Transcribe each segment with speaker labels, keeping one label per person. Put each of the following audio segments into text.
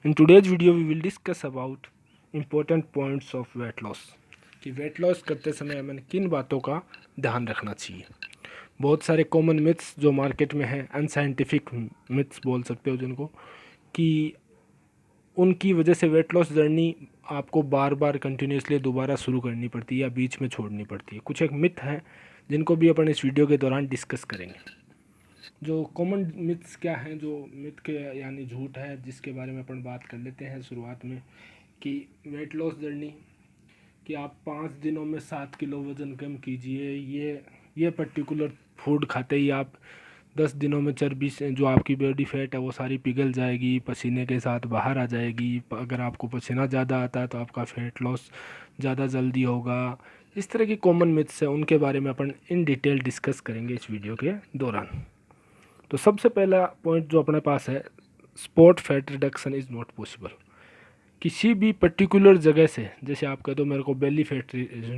Speaker 1: In today's video we will discuss about important points of weight loss कि weight loss करते समय हमें किन बातों का ध्यान रखना चाहिए। बहुत सारे कॉमन मिथ्स जो मार्केट में हैं, अनसाइंटिफिक मिथ्स बोल सकते हो जिनको, कि उनकी वजह से वेट लॉस जर्नी आपको बार बार कंटिन्यूसली दोबारा शुरू करनी पड़ती है या बीच में छोड़नी पड़ती है। कुछ एक मिथ हैं जिनको भी अपन इस वीडियो के दौरान डिस्कस करेंगे। जो कॉमन मिथ्स क्या हैं, जो मिथ के यानी झूठ है, जिसके बारे में अपन बात कर लेते हैं शुरुआत में, कि वेट लॉस जर्नी कि आप 5 दिनों में 7 किलो वज़न कम कीजिए, ये पर्टिकुलर फूड खाते ही आप 10 दिनों में चर्बी से जो आपकी बॉडी फैट है वो सारी पिघल जाएगी, पसीने के साथ बाहर आ जाएगी। अगर आपको पसीना ज़्यादा आता है तो आपका फैट लॉस ज़्यादा जल्दी होगा। इस तरह की कॉमन मिथ्स है, उनके बारे में अपन इन डिटेल डिस्कस करेंगे इस वीडियो के दौरान। तो सबसे पहला पॉइंट जो अपने पास है, spot fat reduction is not possible. किसी भी पर्टिकुलर जगह से, जैसे आप कह दो मेरे को बेली फैट,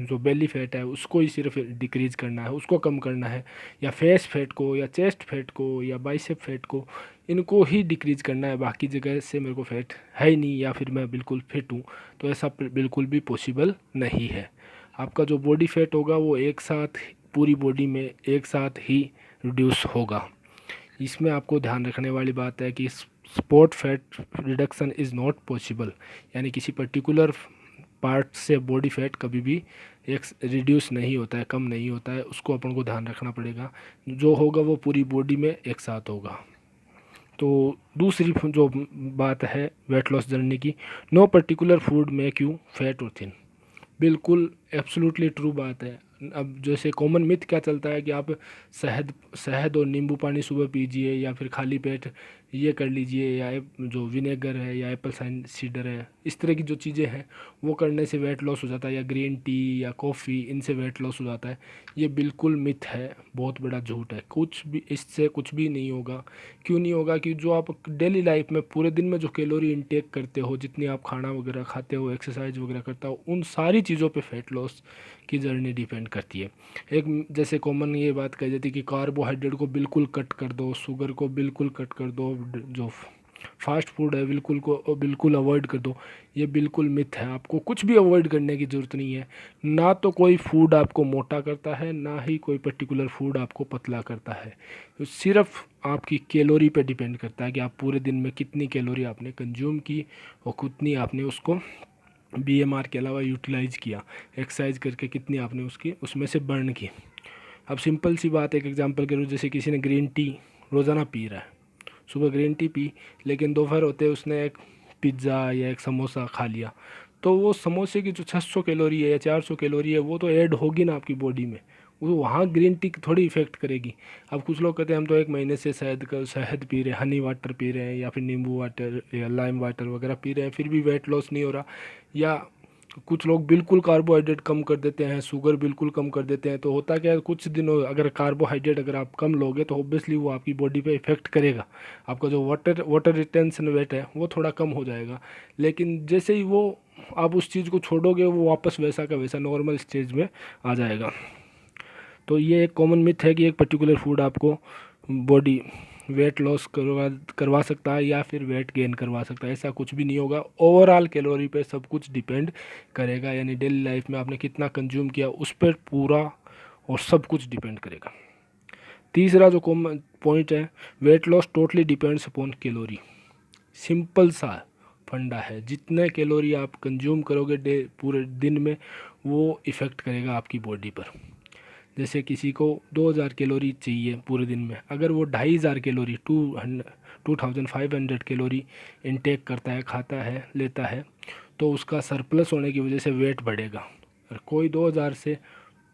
Speaker 1: जो बेली फैट है उसको ही सिर्फ डिक्रीज़ करना है, उसको कम करना है, या फेस फैट को या चेस्ट फैट को या बाइसेप फैट को, इनको ही डिक्रीज़ करना है, बाकी जगह से मेरे को फैट है ही नहीं या फिर मैं बिल्कुल फिट हूँ, तो ऐसा बिल्कुल भी पॉसिबल नहीं है। आपका जो बॉडी फैट होगा वो एक साथ पूरी बॉडी में एक साथ ही रिड्यूस होगा। इसमें आपको ध्यान रखने वाली बात है कि spot fat reduction is not possible, यानी किसी पर्टिकुलर पार्ट से बॉडी फैट कभी भी एक रिड्यूस नहीं होता है, कम नहीं होता है, उसको अपन को ध्यान रखना पड़ेगा। जो होगा वो पूरी बॉडी में एक साथ होगा। तो दूसरी जो बात है वेट लॉस जर्नी की, no particular food make you fat और थिन। बिल्कुल एब्सोल्युटली ट्रू बात है। अब जैसे कॉमन मिथ क्या चलता है कि आप शहद शहद और नींबू पानी सुबह पीजिए, या फिर खाली पेट ये कर लीजिए, या जो विनेगर है या एप्पल साइडर है, इस तरह की जो चीज़ें हैं वो करने से वेट लॉस हो जाता है, या ग्रीन टी या कॉफ़ी, इनसे वेट लॉस हो जाता है। ये बिल्कुल मिथ है, बहुत बड़ा झूठ है। कुछ भी इससे कुछ भी नहीं होगा। क्यों नहीं होगा? कि जो आप डेली लाइफ में पूरे दिन में जो कैलोरी इंटेक करते हो, जितनी आप खाना वगैरह खाते हो, एक्सरसाइज वगैरह करता हो, उन सारी चीज़ों पे फैट लॉस की जर्नी डिपेंड करती है। एक जैसे कॉमन ये बात कही जाती है कि कार्बोहाइड्रेट को बिल्कुल कट कर दो, शुगर को बिल्कुल कट कर दो, जो फास्ट फूड है बिल्कुल अवॉइड कर दो। ये बिल्कुल मिथ है। आपको कुछ भी अवॉइड करने की ज़रूरत नहीं है। ना तो कोई फूड आपको मोटा करता है, ना ही कोई पर्टिकुलर फूड आपको पतला करता है। तो सिर्फ आपकी कैलोरी पे डिपेंड करता है कि आप पूरे दिन में कितनी कैलोरी आपने कंज्यूम की और कितनी आपने उसको बीएमआर के अलावा यूटिलाइज किया, एक्सरसाइज करके कितनी आपने उसमें से बर्न की। अब सिंपल सी बात, एक एग्जांपल के रूप, जैसे किसी ने ग्रीन टी रोज़ाना पी रहा है, सुबह ग्रीन टी पी, लेकिन दोपहर होते उसने एक पिज़्ज़ा या एक समोसा खा लिया, तो वो समोसे की जो 600 कैलोरी है या 400 कैलोरी है वो तो ऐड होगी ना आपकी बॉडी में, वो वहाँ ग्रीन टी थोड़ी इफ़ेक्ट करेगी। अब कुछ लोग कहते हैं हम तो 1 महीने से शहद पी रहे हैं, हनी वाटर पी रहे हैं, या फिर नींबू वाटर या लाइम वाटर वगैरह पी रहे हैं, फिर भी वेट लॉस नहीं हो रहा। या कुछ लोग बिल्कुल कार्बोहाइड्रेट कम कर देते हैं, शुगर बिल्कुल कम कर देते हैं। तो होता क्या है, कुछ दिनों अगर कार्बोहाइड्रेट अगर आप कम लोगे तो ऑब्वियसली वो आपकी बॉडी पे इफ़ेक्ट करेगा। आपका जो वाटर रिटेंशन वेट है वो थोड़ा कम हो जाएगा, लेकिन जैसे ही वो आप उस चीज़ को छोड़ोगे वो वापस वैसा का वैसा नॉर्मल स्टेज में आ जाएगा। तो ये एक कॉमन मिथ है कि एक पर्टिकुलर फूड आपको बॉडी वेट लॉस करवा सकता है या फिर वेट गेन करवा सकता है। ऐसा कुछ भी नहीं होगा। ओवरऑल कैलोरी पे सब कुछ डिपेंड करेगा, यानी डेली लाइफ में आपने कितना कंज्यूम किया उस पर पूरा और सब कुछ डिपेंड करेगा। तीसरा जो कॉमन पॉइंट है, weight loss totally depends upon calorie. Simple सा फंडा है, जितने कैलोरी आप कंज्यूम करोगे पूरे दिन में वो इफ़ेक्ट करेगा आपकी बॉडी पर। जैसे किसी को 2000 कैलोरी चाहिए पूरे दिन में, अगर वो 2500 कैलोरी 2500 कैलोरी इनटेक करता है, खाता है, लेता है, तो उसका सरप्लस होने की वजह से वेट बढ़ेगा। और कोई 2000 से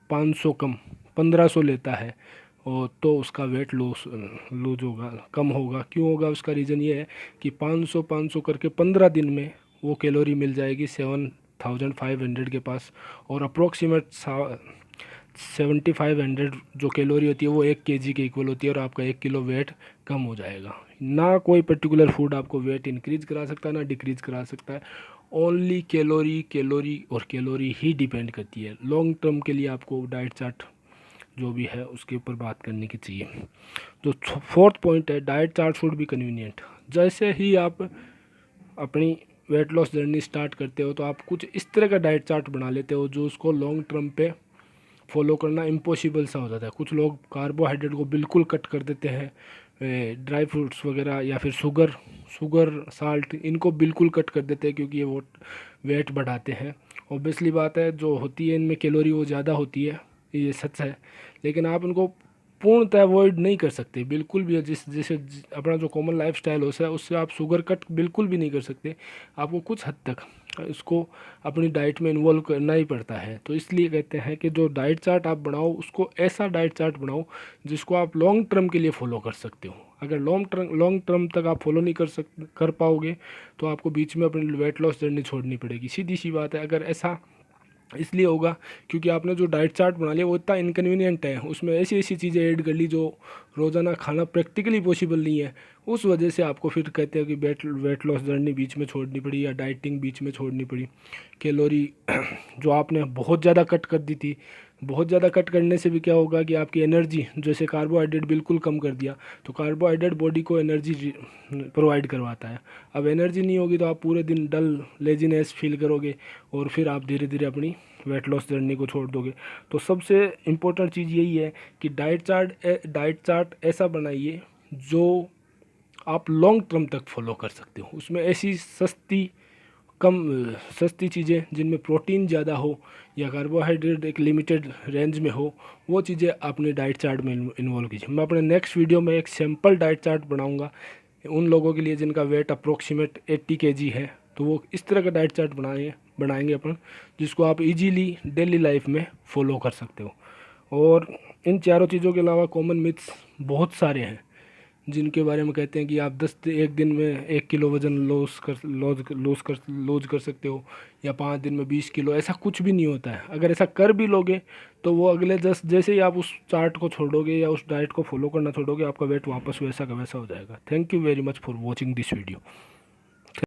Speaker 1: 500 कम 1500 लेता है और तो उसका वेट लूज होगा, कम होगा। क्यों होगा? उसका रीज़न ये है कि 500 500 करके 15 दिन में वो कैलोरी मिल जाएगी 7500 के पास, और अप्रोक्सीमेट 7500 जो कैलोरी होती है वो 1 kg के इक्वल होती है, और आपका 1 किलो वेट कम हो जाएगा। ना कोई पर्टिकुलर फूड आपको वेट इंक्रीज करा सकता है, ना डिक्रीज करा सकता है। ओनली कैलोरी कैलोरी और कैलोरी ही डिपेंड करती है। लॉन्ग टर्म के लिए आपको डाइट चार्ट जो भी है उसके ऊपर बात करने की चाहिए। तो फोर्थ पॉइंट है, diet chart should be convenient. जैसे ही आप अपनी वेट लॉस जर्नी स्टार्ट करते हो तो आप कुछ इस तरह का डाइट चार्ट बना लेते हो जो उसको लॉन्ग टर्म पे फॉलो करना इम्पॉसिबल सा हो जाता है। कुछ लोग कार्बोहाइड्रेट को बिल्कुल कट कर देते हैं, ड्राई फ्रूट्स वगैरह या फिर शुगर साल्ट इनको बिल्कुल कट कर देते हैं क्योंकि ये वो वेट बढ़ाते हैं। ऑब्वियसली बात है, जो होती है इनमें कैलोरी वो ज़्यादा होती है, ये सच है, लेकिन आप इनको पूर्णतः अवॉइड नहीं कर सकते बिल्कुल भी। जैसे अपना जो कॉमन लाइफ स्टाइल होता है उससे आप शुगर कट बिल्कुल भी नहीं कर सकते। आपको कुछ हद तक इसको अपनी डाइट में इन्वॉल्व करना ही पड़ता है। तो इसलिए कहते हैं कि जो डाइट चार्ट आप बनाओ उसको ऐसा डाइट चार्ट बनाओ जिसको आप लॉन्ग टर्म के लिए फॉलो कर सकते हो। अगर लॉन्ग टर्म तक आप फॉलो नहीं कर पाओगे तो आपको बीच में अपनी वेट लॉस जर्नी छोड़नी पड़ेगी, सीधी सी बात है। अगर ऐसा इसलिए होगा क्योंकि आपने जो डाइट चार्ट बना लिया वो इतना इनकन्वीनियंट है, उसमें ऐसी ऐसी चीज़ें ऐड कर ली जो रोज़ाना खाना प्रैक्टिकली पॉसिबल नहीं है। उस वजह से आपको फिर कहते हैं कि वेट लॉस जर्नी बीच में छोड़नी पड़ी या डाइटिंग बीच में छोड़नी पड़ी। कैलोरी जो आपने बहुत ज़्यादा कट कर दी थी, बहुत ज़्यादा कट करने से भी क्या होगा कि आपकी एनर्जी, जैसे कार्बोहाइड्रेट बिल्कुल कम कर दिया तो कार्बोहाइड्रेट बॉडी को एनर्जी प्रोवाइड करवाता है। अब एनर्जी नहीं होगी तो आप पूरे दिन डल लेजीनेस फील करोगे और फिर आप धीरे धीरे अपनी वेट लॉस जर्नी को छोड़ दोगे। तो सबसे इम्पोर्टेंट चीज़ यही है कि डाइट चार्ट ऐसा बनाइए जो आप लॉन्ग टर्म तक फॉलो कर सकते हो। उसमें ऐसी सस्ती चीज़ें जिनमें प्रोटीन ज़्यादा हो या कार्बोहाइड्रेट एक लिमिटेड रेंज में हो, वो चीज़ें अपने डाइट चार्ट में इन्वॉल्व कीजिए। मैं अपने नेक्स्ट वीडियो में एक सिंपल डाइट चार्ट बनाऊंगा उन लोगों के लिए जिनका वेट अप्रोक्सीमेट 80 kg है, तो वो इस तरह का डाइट चार्ट बनाएंगे अपन, जिसको आप इजीली डेली लाइफ में फॉलो कर सकते हो। और इन चारों चीज़ों के अलावा कॉमन मिथ्स बहुत सारे हैं जिनके बारे में कहते हैं कि आप एक दिन में 1 किलो वज़न लॉस कर सकते हो या 5 दिन में 20 किलो। ऐसा कुछ भी नहीं होता है। अगर ऐसा कर भी लोगे तो वो अगले जैसे ही आप उस चार्ट को छोड़ोगे या उस डाइट को फॉलो करना छोड़ोगे, आपका वेट वापस वैसा का वैसा हो जाएगा। Thank you very much for watching this video.